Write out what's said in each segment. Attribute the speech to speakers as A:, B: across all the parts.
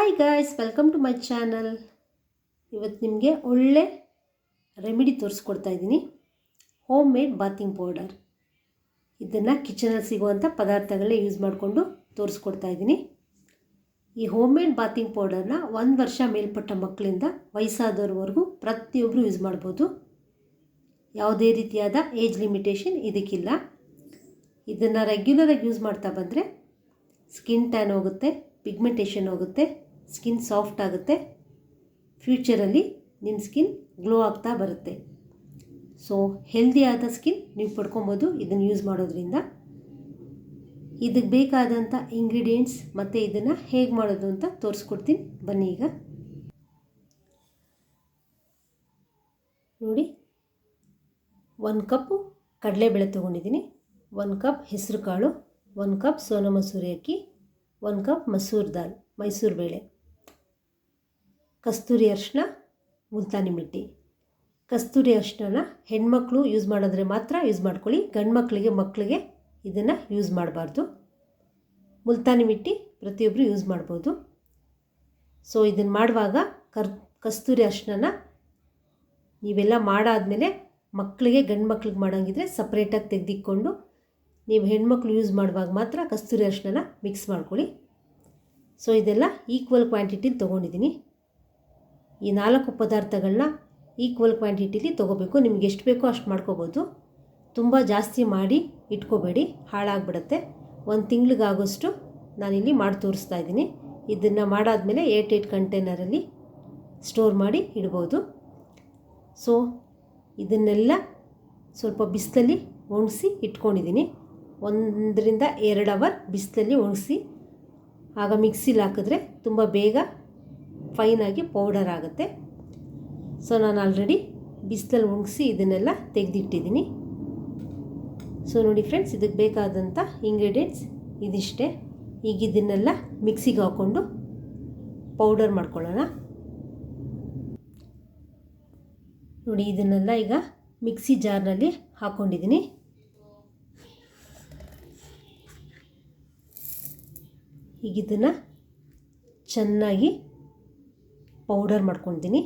A: Hi guys, welcome to my channel. ಇವತ್ತು ನಿಮಗೆ ಒಳ್ಳೆ ರೆಮಿಡಿ ತೋರಿಸ್ಕೊಡ್ತಾ ಇದ್ದೀನಿ. Home made bathing powder. ಇದನ್ನು ಕಿಚನಲ್ಲಿ ಸಿಗುವಂಥ ಪದಾರ್ಥಗಳನ್ನ ಯೂಸ್ ಮಾಡಿಕೊಂಡು ತೋರಿಸ್ಕೊಡ್ತಾ ಇದ್ದೀನಿ. ಈ ಹೋಮ್ ಮೇಡ್ ಬಾತಿಂಗ್ ಪೌಡರ್ನ 1 ವರ್ಷ ಮೇಲ್ಪಟ್ಟ ಮಕ್ಕಳಿಂದ ವಯಸ್ಸಾದವ್ರವರೆಗೂ ಪ್ರತಿಯೊಬ್ಬರು ಯೂಸ್ ಮಾಡ್ಬೋದು. ಯಾವುದೇ ರೀತಿಯಾದ ಏಜ್ ಲಿಮಿಟೇಷನ್ ಇದಕ್ಕಿಲ್ಲ. ಇದನ್ನು ರೆಗ್ಯುಲರಾಗಿ ಯೂಸ್ ಮಾಡ್ತಾ ಬಂದರೆ ಸ್ಕಿನ್ ಟ್ಯಾನ್ ಹೋಗುತ್ತೆ, ಪಿಗ್ಮೆಂಟೇಷನ್ ಹೋಗುತ್ತೆ, ಸ್ಕಿನ್ ಸಾಫ್ಟ್ ಆಗುತ್ತೆ. ಫ್ಯೂಚರಲ್ಲಿ ನಿಮ್ಮ ಸ್ಕಿನ್ ಗ್ಲೋ ಆಗ್ತಾ ಬರುತ್ತೆ. ಸೊ ಹೆಲ್ದಿಯಾದ ಸ್ಕಿನ್ ನೀವು ಪಡ್ಕೊಬೋದು ಇದನ್ನು ಯೂಸ್ ಮಾಡೋದ್ರಿಂದ. ಇದಕ್ಕೆ ಬೇಕಾದಂಥ ಇಂಗ್ರೀಡಿಯೆಂಟ್ಸ್ ಮತ್ತು ಇದನ್ನು ಹೇಗೆ ಮಾಡೋದು ಅಂತ ತೋರಿಸ್ಕೊಡ್ತೀನಿ ಬನ್ನಿ. ಈಗ ನೋಡಿ, 1 ಕಪ್ಪು ಕಡಲೆಬೇಳೆ ತೊಗೊಂಡಿದ್ದೀನಿ, 1 ಕಪ್ ಹೆಸರು ಕಾಳು, 1 ಕಪ್ ಸೋನಾ ಮಸೂರಿ ಅಕ್ಕಿ, 1 ಕಪ್ ಮಸೂರ್ ದಾಲ್ ಮೈಸೂರು ಬೇಳೆ, ಕಸ್ತೂರಿ ಅರಿಶಿನ, ಮುಲ್ತಾನಿ ಮಿಟ್ಟಿ. ಕಸ್ತೂರಿ ಅರಿಶಿನ ಹೆಣ್ಮಕ್ಳು ಯೂಸ್ ಮಾಡಿದ್ರೆ ಮಾತ್ರ ಯೂಸ್ ಮಾಡ್ಕೊಳ್ಳಿ, ಗಂಡು ಮಕ್ಕಳಿಗೆ ಇದನ್ನು ಯೂಸ್ ಮಾಡಬಾರ್ದು. ಮುಲ್ತಾನಿ ಮಿಟ್ಟಿ ಪ್ರತಿಯೊಬ್ಬರು ಯೂಸ್ ಮಾಡ್ಬೋದು. ಸೊ ಇದನ್ನು ಮಾಡುವಾಗ ಕಸ್ತೂರಿ ಅರಿಶಿನ ನೀವೆಲ್ಲ ಮಾಡಾದಮೇಲೆ ಮಕ್ಕಳಿಗೆ ಗಂಡು ಮಕ್ಳಿಗೆ ಮಾಡೋಂಗಿದ್ರೆ ಸಪ್ರೇಟಾಗಿ ತೆಗೆದಿಕ್ಕೊಂಡು ನೀವು ಹೆಣ್ಮಕ್ಳು ಯೂಸ್ ಮಾಡುವಾಗ ಮಾತ್ರ ಕಸ್ತೂರಿ ಅರಿಶಿನ ಮಿಕ್ಸ್ ಮಾಡ್ಕೊಳ್ಳಿ. ಸೊ ಇದೆಲ್ಲ ಈಕ್ವಲ್ ಕ್ವಾಂಟಿಟಿಲಿ ತೊಗೊಂಡಿದ್ದೀನಿ. ಈ 4 ಪದಾರ್ಥಗಳನ್ನ ಈಕ್ವಲ್ ಕ್ವಾಂಟಿಟಿಲಿ ತೊಗೋಬೇಕು. ನಿಮ್ಗೆ ಎಷ್ಟು ಬೇಕೋ ಅಷ್ಟು ಮಾಡ್ಕೋಬೋದು. ತುಂಬ ಜಾಸ್ತಿ ಮಾಡಿ ಇಟ್ಕೋಬೇಡಿ, ಹಾಳಾಗ್ಬಿಡುತ್ತೆ. 1 ತಿಂಗಳಿಗಾಗೋಷ್ಟು ನಾನಿಲ್ಲಿ ಮಾಡಿ ತೋರಿಸ್ತಾ ಇದ್ದೀನಿ. ಇದನ್ನು ಮಾಡಾದಮೇಲೆ 8 ಕಂಟೈನರಲ್ಲಿ ಸ್ಟೋರ್ ಮಾಡಿ ಇಡ್ಬೋದು. ಸೊ ಇದನ್ನೆಲ್ಲ ಸ್ವಲ್ಪ ಬಿಸಿಲಲ್ಲಿ ಒಣಗಿಸಿ ಇಟ್ಕೊಂಡಿದ್ದೀನಿ. 1 ರಿಂದ 2 ಅವರ್ ಬಿಸಿಲಲ್ಲಿ ಒಣಗಿಸಿ, ಆಗ ಮಿಕ್ಸಿಲಿ ಹಾಕಿದ್ರೆ ತುಂಬ ಬೇಗ ಫೈನಾಗಿ ಪೌಡರ್ ಆಗುತ್ತೆ. ಸೊ ನಾನು ಆಲ್ರೆಡಿ ಬಿಸಿಲಲ್ಲಿ ಒಣಗಿಸಿ ಇದನ್ನೆಲ್ಲ ತೆಗೆದಿಟ್ಟಿದ್ದೀನಿ. ಸೊ ನೋಡಿ ಫ್ರೆಂಡ್ಸ್, ಇದಕ್ಕೆ ಬೇಕಾದಂಥ ಇಂಗ್ರೀಡಿಯೆಂಟ್ಸ್ ಇದಿಷ್ಟೇ. ಈಗ ಇದನ್ನೆಲ್ಲ ಮಿಕ್ಸಿಗೆ ಹಾಕ್ಕೊಂಡು ಪೌಡರ್ ಮಾಡ್ಕೊಳ್ಳೋಣ. ನೋಡಿ, ಇದನ್ನೆಲ್ಲ ಈಗ ಮಿಕ್ಸಿ ಜಾರ್ನಲ್ಲಿ ಹಾಕ್ಕೊಂಡಿದ್ದೀನಿ. ಈಗ ಇದನ್ನು ಚೆನ್ನಾಗಿ ಪೌಡರ್ ಮಾಡ್ಕೊಳ್ತೀನಿ.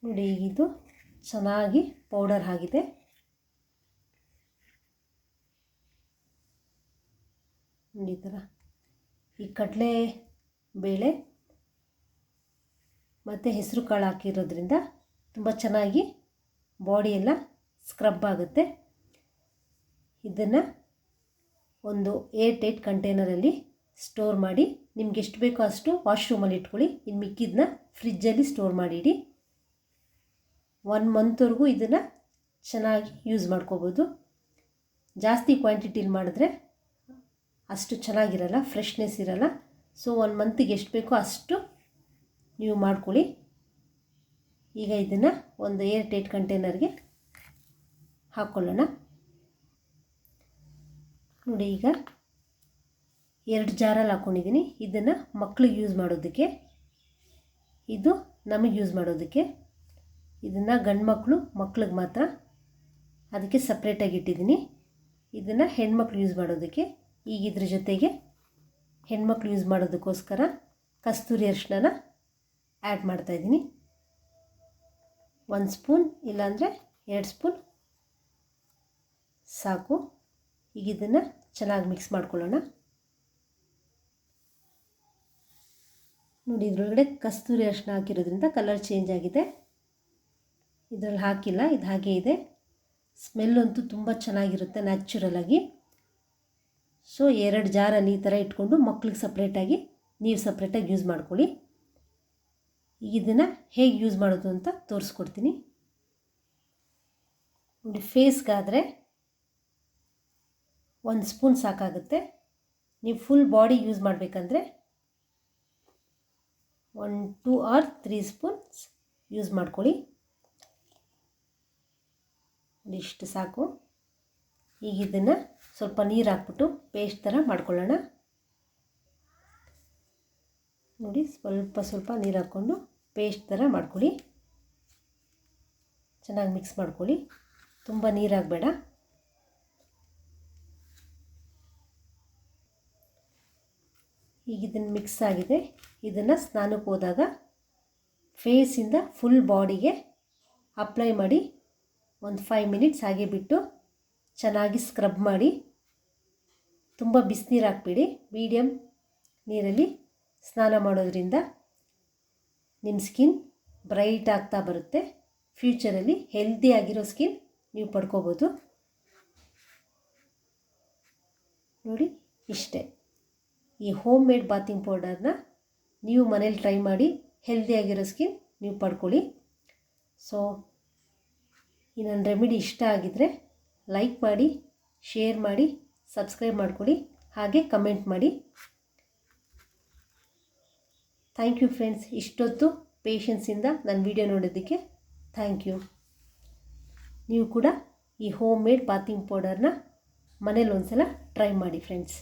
A: ನೋಡಿ, ಇದು ಚೆನ್ನಾಗಿ ಪೌಡರ್ ಆಗಿದೆ. ನೋಡಿ ಈ ಥರ. ಈ ಕಡಲೆ ಬೇಳೆ ಮತ್ತು ಹೆಸರು ಕಾಳು ಹಾಕಿರೋದ್ರಿಂದ ತುಂಬ ಚೆನ್ನಾಗಿ ಬಾಡಿಯೆಲ್ಲ ಸ್ಕ್ರಬ್ ಆಗುತ್ತೆ. ಇದನ್ನು ಒಂದು 8 ಕಂಟೈನರಲ್ಲಿ ಸ್ಟೋರ್ ಮಾಡಿ, ನಿಮ್ಗೆ ಎಷ್ಟು ಬೇಕೋ ಅಷ್ಟು ವಾಶ್ರೂಮಲ್ಲಿ ಇಟ್ಕೊಳ್ಳಿ. ಇನ್ನು ಮಿಕ್ಕಿದ್ದನ್ನ ಫ್ರಿಜ್ಜಲ್ಲಿ ಸ್ಟೋರ್ ಮಾಡಿಡಿ. 1 ಮಂತ್ವರೆಗೂ ಇದನ್ನು ಚೆನ್ನಾಗಿ ಯೂಸ್ ಮಾಡ್ಕೋಬೋದು. ಜಾಸ್ತಿ ಕ್ವಾಂಟಿಟಿಲಿ ಮಾಡಿದ್ರೆ ಅಷ್ಟು ಚೆನ್ನಾಗಿರಲ್ಲ, ಫ್ರೆಶ್ನೆಸ್ ಇರಲ್ಲ. ಸೊ 1 ಮಂತಿಗೆ ಎಷ್ಟು ಬೇಕೋ ಅಷ್ಟು ನೀವು ಮಾಡ್ಕೊಳ್ಳಿ. ಈಗ ಇದನ್ನು ಒಂದು 8 ಕಂಟೈನರ್ಗೆ ಹಾಕ್ಕೊಳ್ಳೋಣ. ನೋಡಿ, ಈಗ 2 ಜಾರಲ್ಲಿ ಹಾಕ್ಕೊಂಡಿದ್ದೀನಿ. ಇದನ್ನು ಮಕ್ಳಿಗೆ ಯೂಸ್ ಮಾಡೋದಕ್ಕೆ, ಇದು ನಮಗೆ ಯೂಸ್ ಮಾಡೋದಕ್ಕೆ. ಇದನ್ನು ಗಂಡು ಮಕ್ಳಿಗೆ ಮಾತ್ರ, ಅದಕ್ಕೆ ಸಪ್ರೇಟಾಗಿ ಇಟ್ಟಿದ್ದೀನಿ. ಇದನ್ನು ಹೆಣ್ಮಕ್ಳು ಯೂಸ್ ಮಾಡೋದಕ್ಕೆ. ಈಗ ಇದ್ರ ಜೊತೆಗೆ ಹೆಣ್ಮಕ್ಳು ಯೂಸ್ ಮಾಡೋದಕ್ಕೋಸ್ಕರ ಕಸ್ತೂರಿ ಅರಿಶಿನ ಆ್ಯಡ್ ಮಾಡ್ತಾಯಿದ್ದೀನಿ. 1 ಸ್ಪೂನ್ ಇಲ್ಲಾಂದರೆ 2 ಸ್ಪೂನ್ ಸಾಕು. ಈಗ ಇದನ್ನು ಚೆನ್ನಾಗಿ ಮಿಕ್ಸ್ ಮಾಡ್ಕೊಳ್ಳೋಣ. ನೋಡಿ, ಇದರೊಳಗಡೆ ಕಸ್ತೂರಿ ಅರಿಶಿನ ಹಾಕಿರೋದ್ರಿಂದ ಕಲರ್ ಚೇಂಜ್ ಆಗಿದೆ. ಇದರಲ್ಲಿ ಹಾಕಿಲ್ಲ, ಇದು ಹಾಗೇ ಇದೆ. ಸ್ಮೆಲ್ ಅಂತೂ ತುಂಬ ಚೆನ್ನಾಗಿರುತ್ತೆ ನ್ಯಾಚುರಲಾಗಿ. ಸೊ 2 ಜಾರಲ್ಲಿ ಈ ಥರ ಇಟ್ಕೊಂಡು ಮಕ್ಳಿಗೆ ಸಪ್ರೇಟಾಗಿ, ನೀವು ಸಪ್ರೇಟಾಗಿ ಯೂಸ್ ಮಾಡ್ಕೊಳ್ಳಿ. ಈಗ ಇದನ್ನು ಹೇಗೆ ಯೂಸ್ ಮಾಡೋದು ಅಂತ ತೋರಿಸ್ಕೊಡ್ತೀನಿ. ನೋಡಿ, ಫೇಸ್ಗಾದರೆ 1 ಸ್ಪೂನ್ ಸಾಕಾಗುತ್ತೆ. ನೀವು ಫುಲ್ ಬಾಡಿ ಯೂಸ್ ಮಾಡಬೇಕಂದ್ರೆ 1, 2 ಆರ್ 3 ಸ್ಪೂನ್ಸ್ ಯೂಸ್ ಮಾಡ್ಕೊಳ್ಳಿ. ಇಷ್ಟು ಸಾಕು. ಈಗ ಇದನ್ನು ಸ್ವಲ್ಪ ನೀರು ಹಾಕ್ಬಿಟ್ಟು ಪೇಸ್ಟ್ ಥರ ಮಾಡ್ಕೊಳ್ಳೋಣ. ನೋಡಿ, ಸ್ವಲ್ಪ ನೀರು ಹಾಕ್ಕೊಂಡು ಪೇಸ್ಟ್ ಥರ ಮಾಡ್ಕೊಳ್ಳಿ. ಚೆನ್ನಾಗಿ ಮಿಕ್ಸ್ ಮಾಡ್ಕೊಳ್ಳಿ. ತುಂಬ ನೀರಾಗಬೇಡ. ಈಗ ಇದನ್ನು ಮಿಕ್ಸ್ ಆಗಿದೆ. ಇದನ್ನು ಸ್ನಾನಕ್ಕೆ ಹೋದಾಗ ಫೇಸಿಂದ ಫುಲ್ ಬಾಡಿಗೆ ಅಪ್ಲೈ ಮಾಡಿ ಒಂದು 5 ಮಿನಿಟ್ಸ್ ಹಾಗೆ ಬಿಟ್ಟು ಚೆನ್ನಾಗಿ ಸ್ಕ್ರಬ್ ಮಾಡಿ. ತುಂಬ ಬಿಸಿನೀರು ಹಾಕ್ಬೇಡಿ, ಮೀಡಿಯಮ್ ನೀರಲ್ಲಿ ಸ್ನಾನ ಮಾಡೋದ್ರಿಂದ ನಿಮ್ಮ ಸ್ಕಿನ್ ಬ್ರೈಟ್ ಆಗ್ತಾ ಬರುತ್ತೆ. ಫ್ಯೂಚರಲ್ಲಿ ಹೆಲ್ದಿ ಆಗಿರೋ ಸ್ಕಿನ್ ನೀವು ಪಡ್ಕೋಬೋದು. ನೋಡಿ, ಇಷ್ಟೇ. ಈ ಹೋಮ್ ಮೇಡ್ ಬಾತಿಂಗ್ ಪೌಡರ್ನ ನೀವು ಮನೇಲಿ ಟ್ರೈ ಮಾಡಿ ಹೆಲ್ದಿಯಾಗಿರೋ ಸ್ಕಿನ್ ನೀವು ಪಡ್ಕೊಳ್ಳಿ. ಸೊ ಈ ನನ್ನ ರೆಮಿಡಿ ಇಷ್ಟ ಆಗಿದ್ದರೆ ಲೈಕ್ ಮಾಡಿ, ಶೇರ್ ಮಾಡಿ, ಸಬ್ಸ್ಕ್ರೈಬ್ ಮಾಡ್ಕೊಳ್ಳಿ, ಹಾಗೆ ಕಮೆಂಟ್ ಮಾಡಿ. Thank you friends. ಇಷ್ಟೊತ್ತು ಪೇಷನ್ಸಿಂದ ನನ್ನ ವಿಡಿಯೋ ನೋಡೋದಕ್ಕೆ ಥ್ಯಾಂಕ್ ಯು. ನೀವು ಕೂಡ ಈ ಹೋಮ್ ಮೇಡ್ ಬಾತಿಂಗ್ ಪೌಡರ್ನ ಮನೇಲಿ ಒಂದು ಸಲ ಟ್ರೈ ಮಾಡಿ ಫ್ರೆಂಡ್ಸ್.